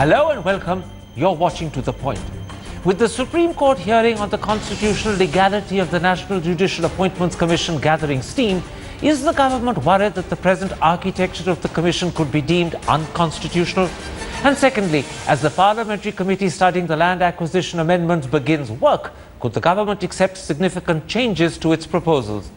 Hello and welcome. You're watching To The Point. With the Supreme Court hearing on the constitutional legality of the National Judicial Appointments Commission gathering steam, is the government worried that the present architecture of the commission could be deemed unconstitutional? And secondly, as the parliamentary committee studying the land acquisition amendments begins work, could the government accept significant changes to its proposals?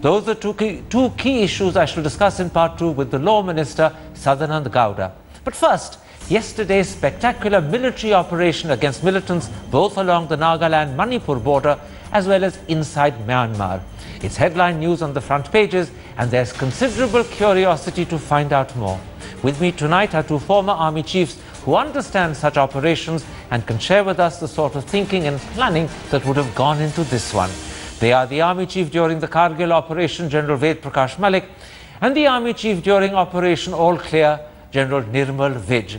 Those are two key issues I shall discuss in part 2 with the Law Minister, Sadanand Gowda. But first, yesterday's spectacular military operation against militants both along the Nagaland-Manipur border as well as inside Myanmar. It's headline news on the front pages, and there's considerable curiosity to find out more. With me tonight are two former army chiefs who understand such operations and can share with us the sort of thinking and planning that would have gone into this one. They are the Army Chief during the Kargil operation, General Ved Prakash Malik, and the Army Chief during Operation All Clear, General Nirmal Vij.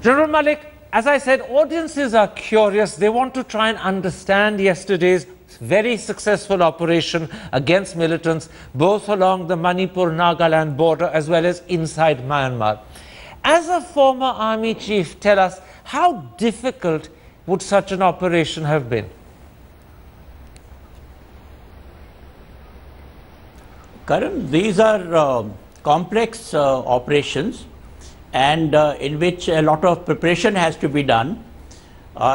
General Malik, as I said, audiences are curious. They want to try and understand yesterday's very successful operation against militants, both along the Manipur-Nagaland border as well as inside Myanmar. As a former Army Chief, tell us, how difficult would such an operation have been? Karan, these are complex operations, and in which a lot of preparation has to be done.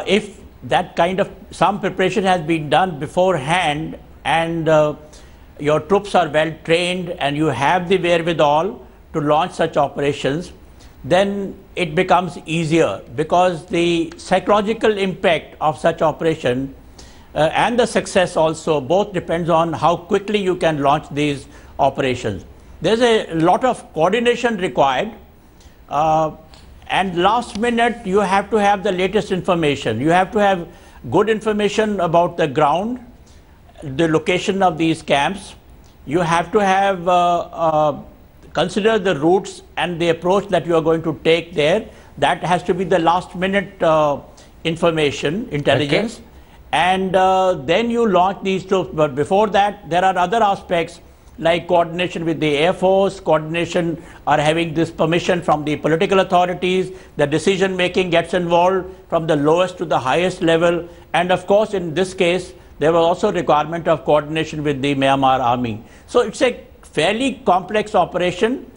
If that kind of some preparation has been done beforehand, and your troops are well trained and you have the wherewithal to launch such operations, then it becomes easier, because the psychological impact of such operation and the success also both depends on how quickly you can launch these operations. There's a lot of coordination required, and last minute you have to have the latest information. You have to have good information about the ground, the location of these camps. You have to have consider the routes and the approach that you are going to take there. That has to be the last minute information, intelligence. Okay. And then you launch these troops. But before that, there are other aspects like coordination with the Air Force, coordination or having this permission from the political authorities. The decision making gets involved from the lowest to the highest level. And of course, in this case, there was also requirement of coordination with the Myanmar army. So it's a fairly complex operation.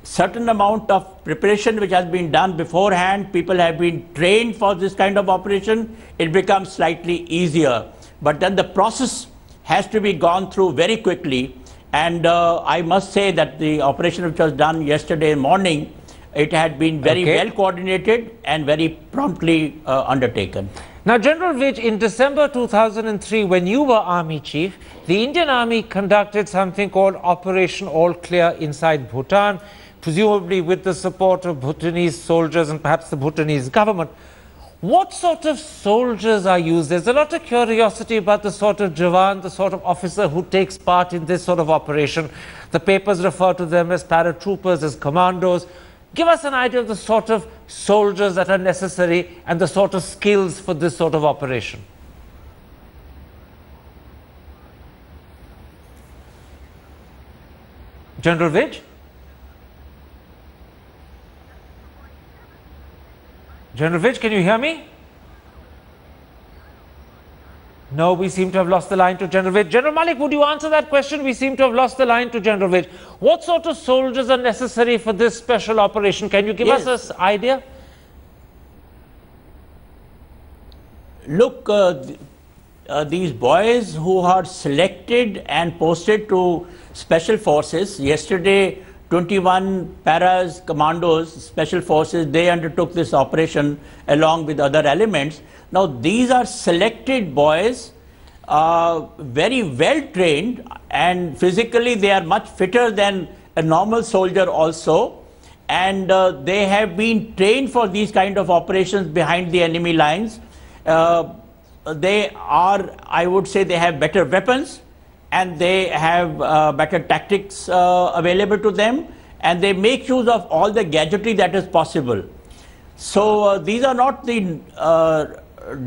Certain amount of preparation which has been done beforehand, people have been trained for this kind of operation, it becomes slightly easier. But then the process has to be gone through very quickly, and I must say that the operation which was done yesterday morning, it had been very well coordinated and very promptly undertaken. Now, General Vij, in December 2003, when you were Army Chief, the Indian Army conducted something called Operation All Clear inside Bhutan, presumably with the support of Bhutanese soldiers and perhaps the Bhutanese government. What sort of soldiers are used? There's a lot of curiosity about the sort of Jawan, the sort of officer who takes part in this sort of operation. The papers refer to them as paratroopers, as commandos. Give us an idea of the sort of soldiers that are necessary and the sort of skills for this sort of operation. General Vij? General Vij, can you hear me? No, we seem to have lost the line to General Vij. General Malik, would you answer that question? We seem to have lost the line to General Vij. What sort of soldiers are necessary for this special operation? Can you give us an idea? Look, these boys who are selected and posted to special forces, yesterday 21 paras, commandos, special forces, they undertook this operation along with other elements. Now, these are selected boys, very well trained, and physically they are much fitter than a normal soldier also. And they have been trained for these kind of operations behind the enemy lines. They are, I would say, they have better weapons, and they have better tactics available to them, and they make use of all the gadgetry that is possible. So these are not the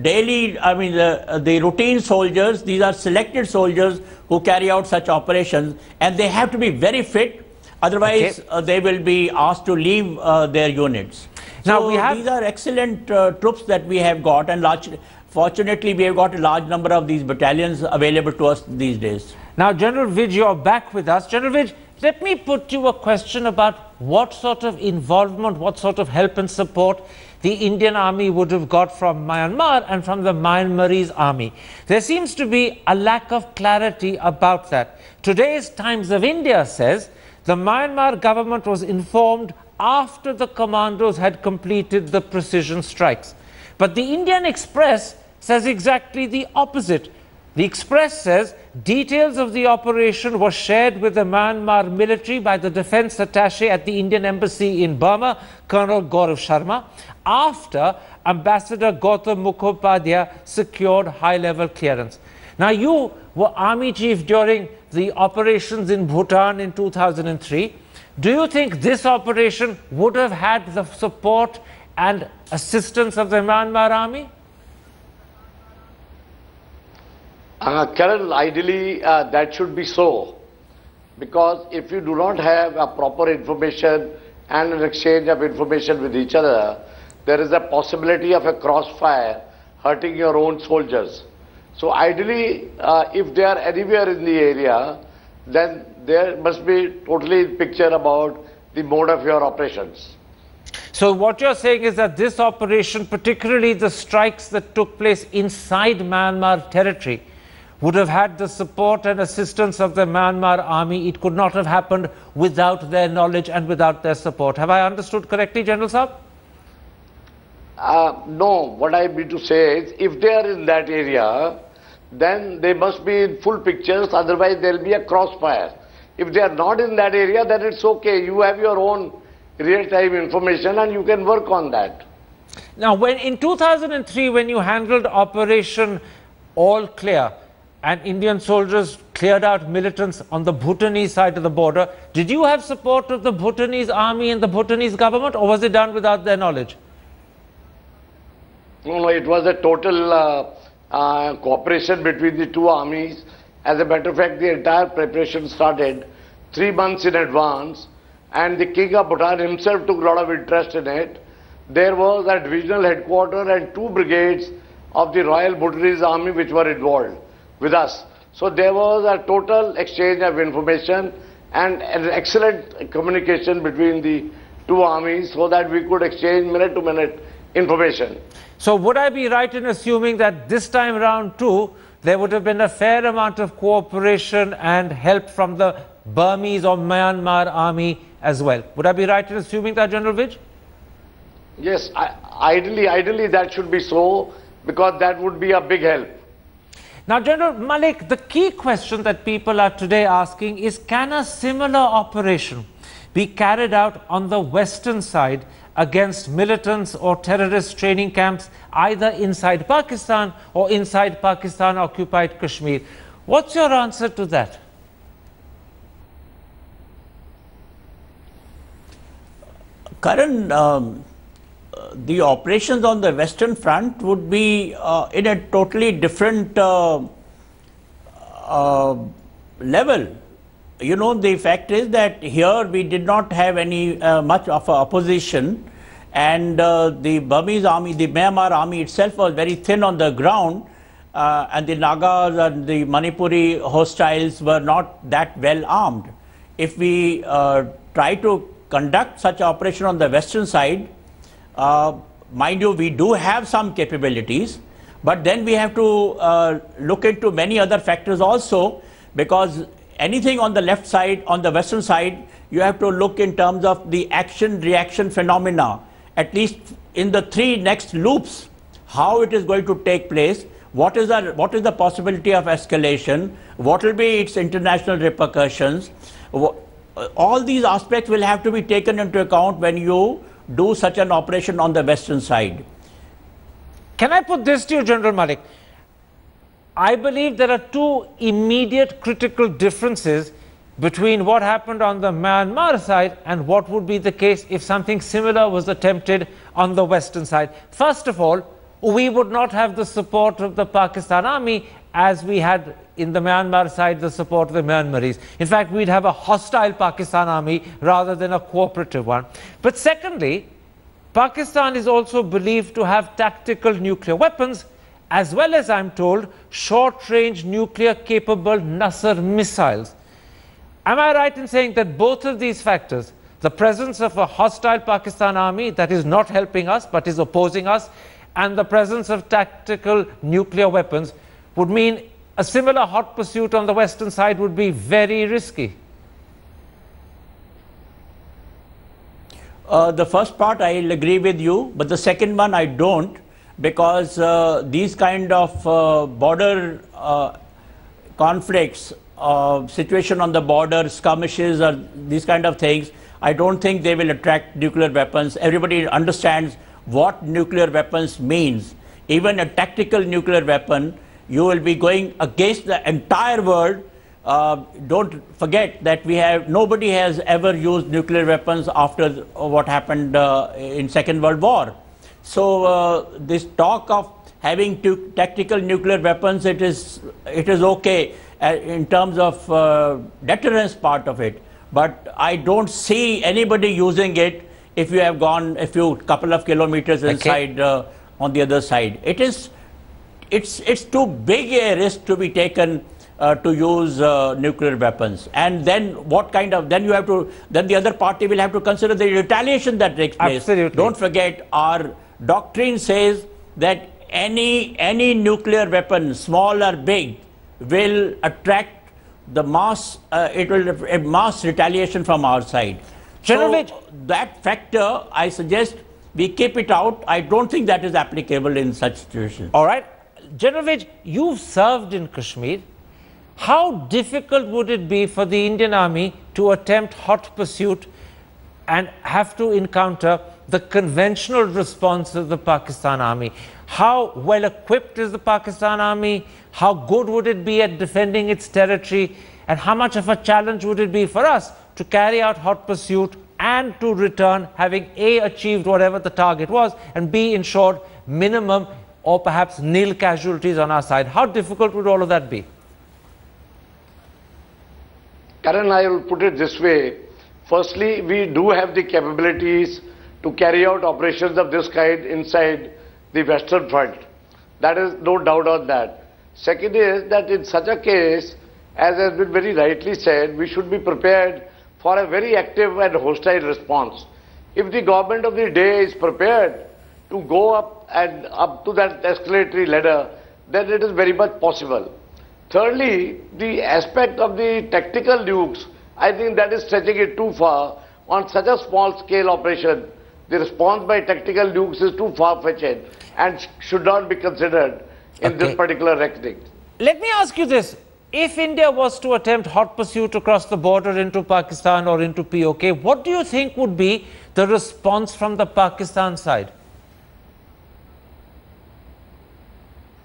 daily, I mean the routine soldiers. These are selected soldiers who carry out such operations, and they have to be very fit, otherwise they will be asked to leave their units. Now these are excellent troops that we have got, and fortunately we have got a large number of these battalions available to us these days. Now, General Vij, you're back with us. General Vij, let me put you a question about what sort of involvement, what sort of help and support the Indian army would have got from Myanmar and from the Myanmarese army. There seems to be a lack of clarity about that. Today's Times of India says the Myanmar government was informed after the commandos had completed the precision strikes. But the Indian Express says exactly the opposite. The Express says details of the operation were shared with the Myanmar military by the defense attaché at the Indian embassy in Burma, Colonel Gaurav Sharma, after Ambassador Gautam Mukhopadhyay secured high-level clearance. Now, you were army chief during the operations in Bhutan in 2003. Do you think this operation would have had the support and assistance of the Myanmar army? Karan, ideally that should be so, because if you do not have a proper information and an exchange of information with each other, there is a possibility of a crossfire hurting your own soldiers. So ideally, if they are anywhere in the area, then there must be totally picture about the mode of your operations. So what you're saying is that this operation, particularly the strikes that took place inside Myanmar territory, would have had the support and assistance of the Myanmar army. It could not have happened without their knowledge and without their support. Have I understood correctly, General Saab? No, what I mean to say is, if they are in that area, then they must be in full pictures, otherwise there will be a crossfire. If they are not in that area, then it's okay. You have your own real-time information and you can work on that. Now, when in 2003, when you handled Operation All Clear, and Indian soldiers cleared out militants on the Bhutanese side of the border, did you have support of the Bhutanese army and the Bhutanese government, or was it done without their knowledge? No, it was a total cooperation between the two armies. As a matter of fact, the entire preparation started 3 months in advance, and the King of Bhutan himself took a lot of interest in it. There was a divisional headquarters and 2 brigades of the Royal Bhutanese Army which were involved with us. So there was a total exchange of information and an excellent communication between the two armies so that we could exchange minute-to-minute information. So would I be right in assuming that this time around too, there would have been a fair amount of cooperation and help from the Burmese or Myanmar army as well? Would I be right in assuming that, General Vij? Yes, ideally that should be so, because that would be a big help. Now, General Malik, the key question that people are today asking is, can a similar operation be carried out on the western side against militants or terrorist training camps, either inside Pakistan or inside Pakistan-occupied Kashmir? What's your answer to that? Karan, the operations on the western front would be in a totally different level. You know, the fact is that here we did not have any much of opposition, and the Burmese army, the Myanmar army itself was very thin on the ground, and the Nagas and the Manipuri hostiles were not that well armed. If we try to conduct such operation on the western side, mind you, we do have some capabilities, but then we have to look into many other factors also, because anything on the left side, on the western side, you have to look in terms of the action-reaction phenomena, at least in the 3 next loops, how it is going to take place, what is the possibility of escalation, what will be its international repercussions. All these aspects will have to be taken into account when you do such an operation on the western side. Can I put this to you, General Malik? I believe there are 2 immediate critical differences between what happened on the Myanmar side and what would be the case if something similar was attempted on the western side. First of all, we would not have the support of the Pakistan army as we had in the Myanmar side the support of the Myanmaris. In fact, we'd have a hostile Pakistan army rather than a cooperative one. But secondly, Pakistan is also believed to have tactical nuclear weapons, as well as, I'm told, short-range nuclear-capable Nasr missiles. Am I right in saying that both of these factors, the presence of a hostile Pakistan army that is not helping us but is opposing us, and the presence of tactical nuclear weapons, would mean a similar hot pursuit on the western side would be very risky? The first part I'll agree with you, but the second one I don't, because these kind of border conflicts, situation on the border, skirmishes, or these kind of things, I don't think they will attract nuclear weapons. Everybody understands what nuclear weapons means. Even a tactical nuclear weapon, you will be going against the entire world. Don't forget that nobody has ever used nuclear weapons after what happened in Second World War. So this talk of having tactical nuclear weapons, it is okay in terms of deterrence part of it. But I don't see anybody using it if you have gone a couple of kilometers inside on the other side. It's too big a risk to be taken to use nuclear weapons. And then then the other party will have to consider the retaliation that takes place. Absolutely. Don't forget, our doctrine says that any nuclear weapon, small or big, will attract the mass, it will a mass retaliation from our side. So that factor, I suggest we keep it out. I don't think that is applicable in such situations. All right. General Vij, you've served in Kashmir. How difficult would it be for the Indian Army to attempt hot pursuit and have to encounter the conventional response of the Pakistan Army? How well equipped is the Pakistan Army? How good would it be at defending its territory? And how much of a challenge would it be for us to carry out hot pursuit and to return having A, achieved whatever the target was, and B, ensured minimum or perhaps nil casualties on our side? How difficult would all of that be? Karan, I will put it this way. Firstly, we do have the capabilities to carry out operations of this kind inside the Western Front. That is no doubt on that. Second is that in such a case, as has been very rightly said, we should be prepared for a very active and hostile response. If the government of the day is prepared to go up to that escalatory ladder, then it is very much possible. Thirdly, the aspect of the tactical nukes, I think that is stretching it too far. On such a small scale operation, the response by tactical nukes is too far-fetched and should not be considered in this particular reckoning. Let me ask you this. If India was to attempt hot pursuit across the border into Pakistan or into POK, what do you think would be the response from the Pakistan side?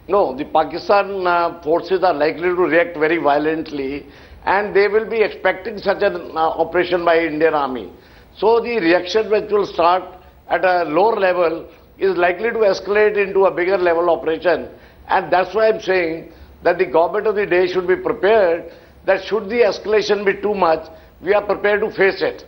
No, the Pakistan forces are likely to react very violently, and they will be expecting such an operation by Indian Army. So the reaction which will start at a lower level is likely to escalate into a bigger level operation, and that's why I'm saying that the government of the day should be prepared that should the escalation be too much, we are prepared to face it.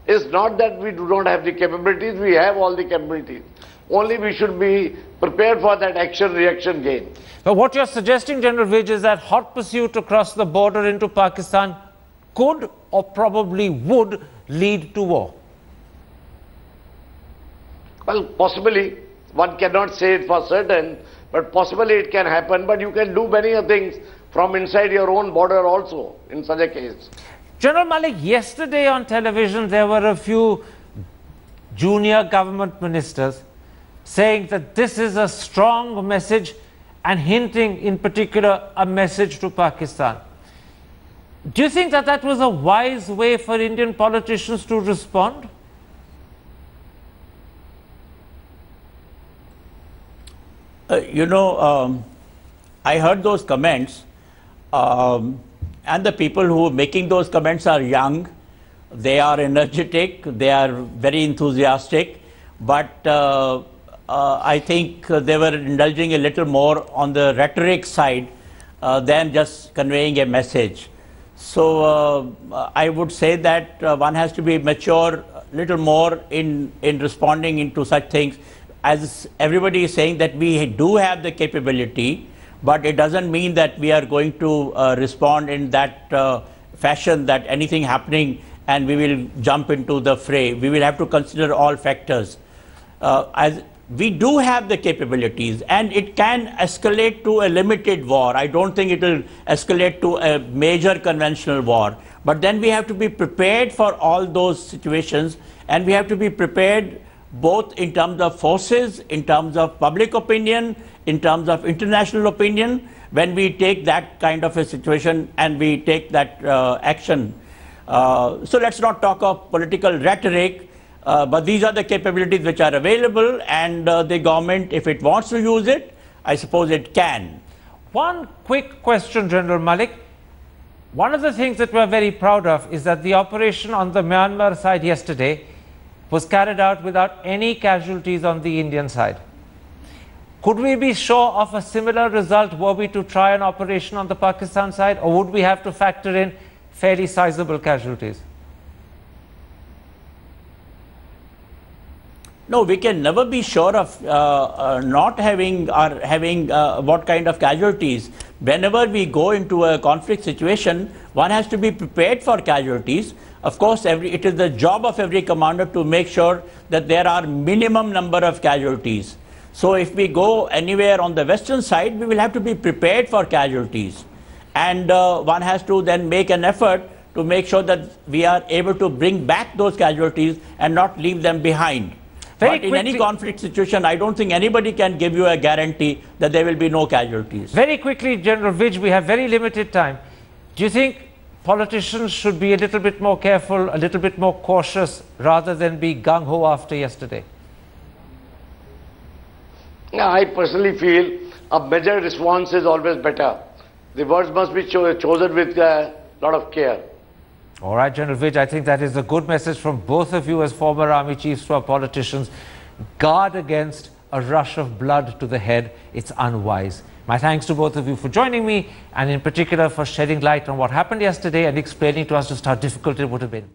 It's not that we do not have the capabilities, we have all the capabilities. Only we should be prepared for that action-reaction game. But what you're suggesting, General Vij, is that hot pursuit across the border into Pakistan could or probably would lead to war. Well, possibly. One cannot say it for certain, but possibly it can happen. But you can do many things from inside your own border also in such a case. General Malik, yesterday on television there were a few junior government ministers saying that this is a strong message and hinting in particular a message to Pakistan. Do you think that that was a wise way for Indian politicians to respond? I heard those comments, and the people who are making those comments are young, they are energetic, they are very enthusiastic, but I think they were indulging a little more on the rhetoric side than just conveying a message. So I would say that one has to be mature little more in responding into such things. As everybody is saying that we do have the capability, but it doesn't mean that we are going to respond in that fashion, that anything happening and we will jump into the fray. We will have to consider all factors. As we do have the capabilities, and it can escalate to a limited war. I don't think it will escalate to a major conventional war. But then we have to be prepared for all those situations, and we have to be prepared both in terms of forces, in terms of public opinion, in terms of international opinion, when we take that kind of a situation and we take that action. So let's not talk of political rhetoric. But these are the capabilities which are available, and the government, if it wants to use it, I suppose it can. One quick question, General Malik. One of the things that we're very proud of is that the operation on the Myanmar side yesterday was carried out without any casualties on the Indian side. Could we be sure of a similar result were we to try an operation on the Pakistan side, or would we have to factor in fairly sizable casualties? No, we can never be sure of not having or having what kind of casualties. Whenever we go into a conflict situation, one has to be prepared for casualties. Of course, it is the job of every commander to make sure that there are minimum number of casualties. So if we go anywhere on the western side, we will have to be prepared for casualties. And one has to then make an effort to make sure that we are able to bring back those casualties and not leave them behind. But in any conflict situation, I don't think anybody can give you a guarantee that there will be no casualties. Very quickly, General Vij, we have very limited time. Do you think politicians should be a little bit more careful, a little bit more cautious, rather than be gung-ho after yesterday? I personally feel a measured response is always better. The words must be chosen with a lot of care. All right, General Vij, I think that is a good message from both of you as former army chiefs to our politicians. Guard against a rush of blood to the head. It's unwise. My thanks to both of you for joining me, and in particular for shedding light on what happened yesterday and explaining to us just how difficult it would have been.